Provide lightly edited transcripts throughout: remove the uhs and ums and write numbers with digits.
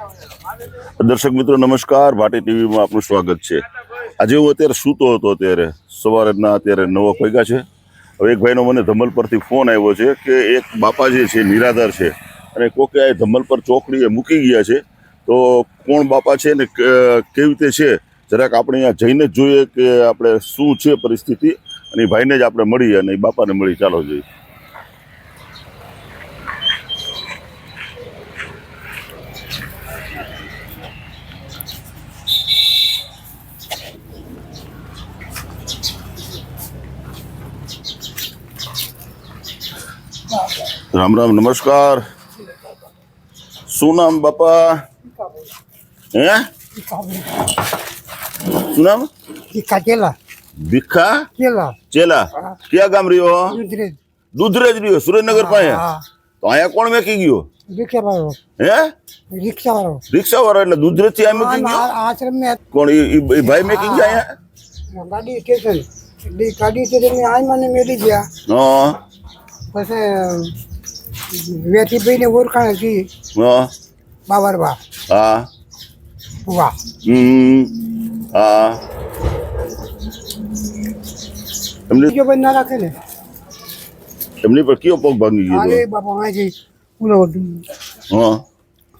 દર્શક મિત્રો નમસ્કાર, ભાટી ટીવીમાં આપનું સ્વાગત છે। આજે હું અત્યારે સૂતો હતો, અત્યારે સવારના 9 વાગ્યા છે। હવે એક ભાઈનો મને ધમલ પરથી ફોન આવ્યો છે કે એક બાપા જે છે નિરાધાર છે અને કોકે આ ધમલ પર ચોકડીએ મૂકી ગયા છે। તો કોણ બાપા છે ને કેવી રીતે છે જરાક આપણે અહીંયા જઈને જ જોઈએ કે આપણે શું છે પરિસ્થિતિ, અને એ ભાઈને જ આપણે મળીએ અને એ બાપાને મળી। ચાલો જોઈએ। राम राम, नमस्कार। શું નામ બાપા? હે શું નામ? ભીખા ચેલા। ભીખા ચેલા ચેલા? ક્યાં ગામ રહ્યો? દૂધરેજ રહ્યો, સુરેન્દ્રનગર પાસે। તો અહીંયા કોણ મેકી ગયો? રિક્ષા વાળો। હે રિક્ષા વાળો? રિક્ષા વાળો એટલે દૂધરેજ થી આ મેકી ગયો? આશ્રમ में કોણ એ ભાઈ મેકી ગયા અહીંયા? ગાડી સ્ટેશન ગાડી સ્ટેશન में आई મને મેલી ગયા। હા પછી વેઠી ભાઈને ઓળખાણ હતી હા બાબરબા। હા વાહ હા એમની બીજો બંધ ના રાખે ને એમની પર કયો પગ ભાંગી ગયો? અરે બાપા અહીંથી ઓલો હા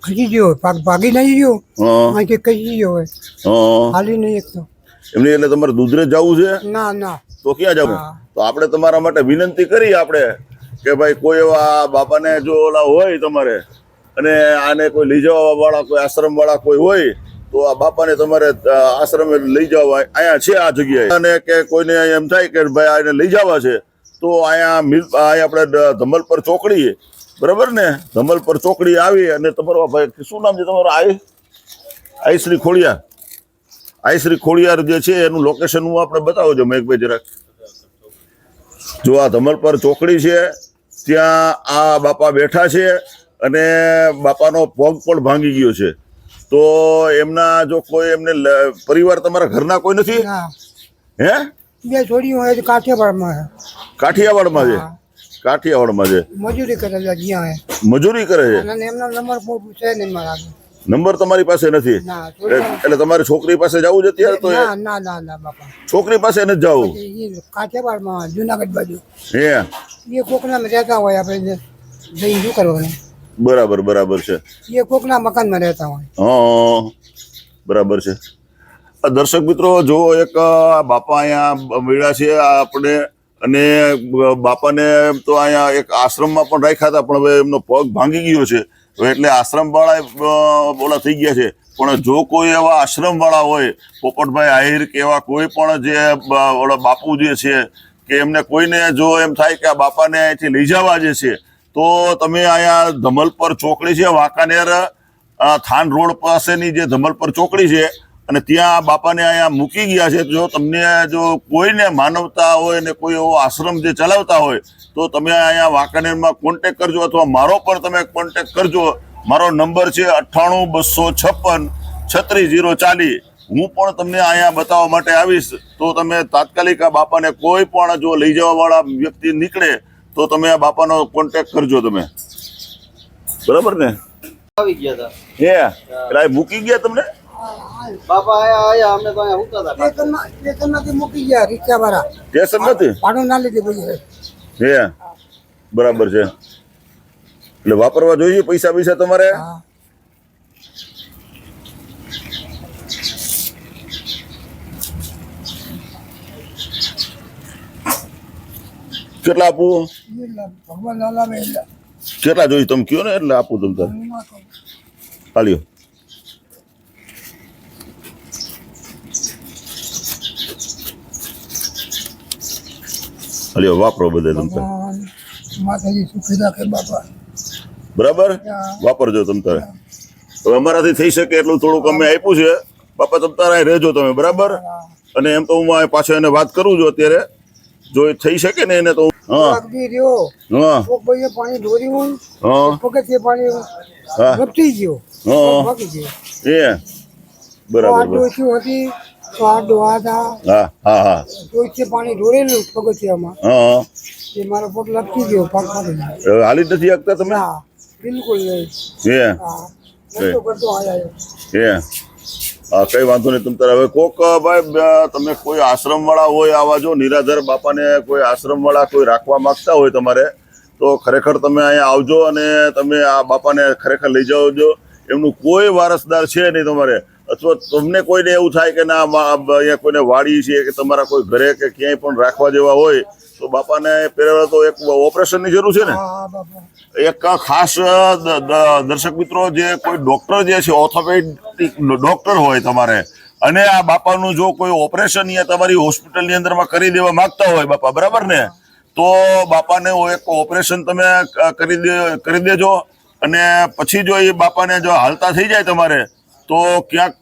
ખસી ગયો, ભાગી નહીં ગયો, હા અહીંથી ખસી ગયો હોય, હા હાલી નહીં એક તો। એમની એટલે તમારે દૂધરેજ જવું છે? ના ના તો ક્યાં જવું? હા। તો આપણે તમારા માટે વિનંતી કરી આપણે કે ભાઈ કોઈ એવા બાપાને જો ઓલા હોય તમારે અને આને કોઈ લઈ જવા વાળા કોઈ આશ્રમ વાળા કોઈ હોય તો આ બાપાને તમારે આશ્રમે લઈ જવા અહીંયા છે આ જગ્યાએ, અને કે કોઈને એમ થાય કે ભાઈ આને લઈ જવા છે તો અહીંયા આપણે ધમલ પર ચોકડી, બરાબર ને, ધમલ પર ચોકડી આવી અને તમારો ભાઈ શું નામ છે તમારું? આઈશ્રી ખોડિયાર। આઈશ્રી ખોડિયાર જે છે એનું લોકેશન હું આપણે બતાવજો મહેકભાઈ જરાક। જો આ ધમલ પર ચોકડી છે, ત્યાં આ બાપા બેઠા છે અને બાપાનો પગ પણ ભાંગી ગયો છે। તો એમના જો કોઈ એમને પરિવાર તમારા ઘરના કોઈ નથી? ના હે બે છોડીઓ હોય તો કાઠિયાવાડમાં છે। કાઠિયાવાડમાં છે? કાઠિયાવાડમાં છે, મજૂરી કરે છે જ્યાં હે મજૂરી કરે છે। અને એમનો નંબર છે નહીં મારા આગળ। નંબર તમારી પાસે નથી? ના એટલે તમારી છોકરી પાસે જવું છે અત્યારે? તો ના ના ના ના બાપા છોકરી પાસે નથી જવું? કાઠિયાવાડમાં જુનાગઢ બાજુ હે એ કોકના રહેતા હોય, આપણે જઈ શું કરવાનું? બરાબર બરાબર છે, એ કોકના મકાનમાં રહેતા હોય। હા બરાબર છે। દર્શક મિત્રો જો એક બાપા અહીંયા મળ્યા છે આપણે, અને બાપાને તો અહીંયા એક આશ્રમમાં પણ રાખ્યા હતા, પણ હવે એમનો પગ ભાંગી ગયો છે એટલે આશ્રમ વાળા બોલા થઈ ગયા છે। પણ જો કોઈ એવા આશ્રમ વાળા હોય, પોપટભાઈ આહિર કે એવા કોઈ પણ જે ઓલા બાપુ જે છે કે એમને કોઈને જો એમ થાય કે આ બાપાને અહીંથી લઈ જવા જે છે તો તમે અહીંયા ધમલ પર ચોકડી છે, વાંકાનેર થાન રોડ પાસેની જે ધમલ પર ચોકડી છે અને ત્યાં બાપાને અહીંયા મૂકી ગયા છે। જો તમને જો કોઈને માનવતા હોય ને કોઈ એવો આશ્રમ જે ચલાવતા હોય તો તમે અહીંયા વાંકાનેરમાં કોન્ટેક કરજો, અથવા મારો પણ તમે કોન્ટેક કરજો। મારો નંબર છે 98-256-36040। હું પણ તમને અહીંયા બતાવવા માટે આવીશ, તો તમે તાત્કાલિક આ બાપાને કોઈ પણ જો લઈ જવા વાળા વ્યક્તિ નીકળે તો તમે આ બાપાનો કોન્ટેક કરજો તમે, બરાબર ને? આવી ગયા હતા હે એટલે મૂકી ગયા તમને? બાપા આયા અમે તો અહીંયા ઉતા હતા। સ્ટેશનમાંથી મૂકી ગયા રિક્ષાવાળા। સ્ટેશન નથી? ભાડું ના લીધે પછી હે બરાબર છે, એટલે વાપરવા જોઈએ પૈસા પૈસા તમારે? કેટલા આપું? ભગવાન લાલાવે કેટલા જોઈએ તમે કયો ને એટલે આપું તમે તારે હાલ્યો। હાલ્યો વાપરો બધા તમે તારે, માતાજી સુખી રાખે બાપા। બરાબર વાપરજો તમે તારે। હવે અમારાથી થઈ શકે એટલું થોડુંક અમે આપ્યું છે બાપા, તમે તારા રહેજો તમે, બરાબર? અને એમ તો હું પાછો એને વાત કરું છું અત્યારે, જો એ થઈ શકે ને એને તો હા પાણી ઢોર્યું, હા પગથિયે પાણી હા લપટી ગયો, હા ભાગી ગયો। એ બરાબર ડોસ્યું હતી તો આ ડોહા હતા, હા હા હા ડોસ્યે પાણી ઢોળેલું પગથિયામાં, હા એ મારો પગ લપટી ગયો, પગ ભાગી ગયો। હાલી જ નથી શકતા તમે? ના બિલકુલ નહીં। એ હા ધંધો કરતો આયા કઈ વાંધો નહીં. તમ તારે હવે કોક ભાઈ તમે કોઈ આશ્રમ વાળા હોય, આવા જો નિરાધાર બાપાને કોઈ આશ્રમ વાળા કોઈ રાખવા માંગતા હોય તમારે, તો ખરેખર તમે અહીંયા આવજો અને તમે આ બાપાને ખરેખર લઈ જાવજો. એમનું કોઈ વારસદાર છે નહીં તમારે, અથવા તમને કોઈને એવું થાય કે ના અહીંયા કોઈને વાડી છે કે તમારા કોઈ ઘરે કે ક્યાંય પણ રાખવા જેવા હોય, તો બાપાને પહેલા તો એક ઓપરેશનની જરૂર છે ને. હા બાપા એક ખાસ દર્શક મિત્રો, જે કોઈ ડોક્ટર જે છે, ઓર્થોપેડિક ડોક્ટર હોય તમારે, અને આ બાપાનું જો કોઈ ઓપરેશન અહીંયા તમારી હોસ્પિટલની અંદરમાં કરી દેવા માંગતા હોય બાપા, બરાબર ને, તો બાપાને એક ઓપરેશન તમે કરી દેજો. અને પછી જો એ બાપાને જો હાલતા થઈ જાય તમારે, તો ક્યાંક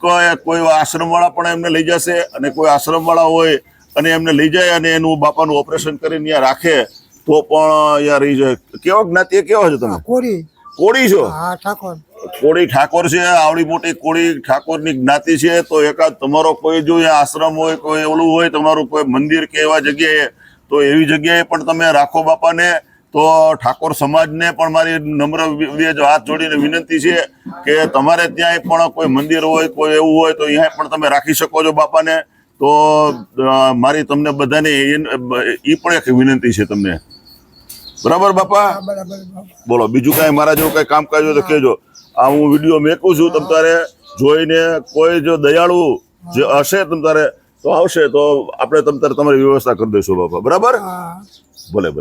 કોઈ આશ્રમવાળા પણ એમને લઈ જશે, અને કોઈ આશ્રમવાળા હોય અને એમને લઈ જાય અને એનું બાપાનું ઓપરેશન કરીને અહીંયા રાખે, તો પણ અહીંયા રહી જાય. કેવો જ્ઞાતિ કેવા છો તમે? કોરી કોળી છો? હા ઠાકોર કોળી ઠાકોર છે. આવડી મોટી કોળી ઠાકોરની જ્ઞાતિ છે. તો એકાદ તમારો કોઈ જો અહીંયા આશ્રમ હોય, કોઈ ઓલું હોય, તમારું કોઈ મંદિર કે એવા જગ્યાએ, તો એવી જગ્યાએ પણ તમે રાખો બાપાને. તો ઠાકોર સમાજને પણ મારી નમ્ર હાથ જોડીને વિનંતી છે કે તમારે ત્યાંય પણ કોઈ મંદિર હોય, કોઈ એવું હોય, તો અહીંયા પણ તમે રાખી શકો છો બાપાને. તો મારી તમને બધાને એ પણ એક વિનંતી છે તમને. બરાબર બાપા? બરાબર બાપા. બોલો, બીજું કાંઈ મારા જેવું કાંઈ કામકાજ હોય તો કહેજો. આ હું વિડીયો મેકું છું, તમ તારે જોઈને કોઈ જો દયાળુ જે હશે તમ તારે તો આવશે, તો આપણે તમ તારે તમારી વ્યવસ્થા કરી દઈશું બાપા. બરાબર? હા ભલે ભલે.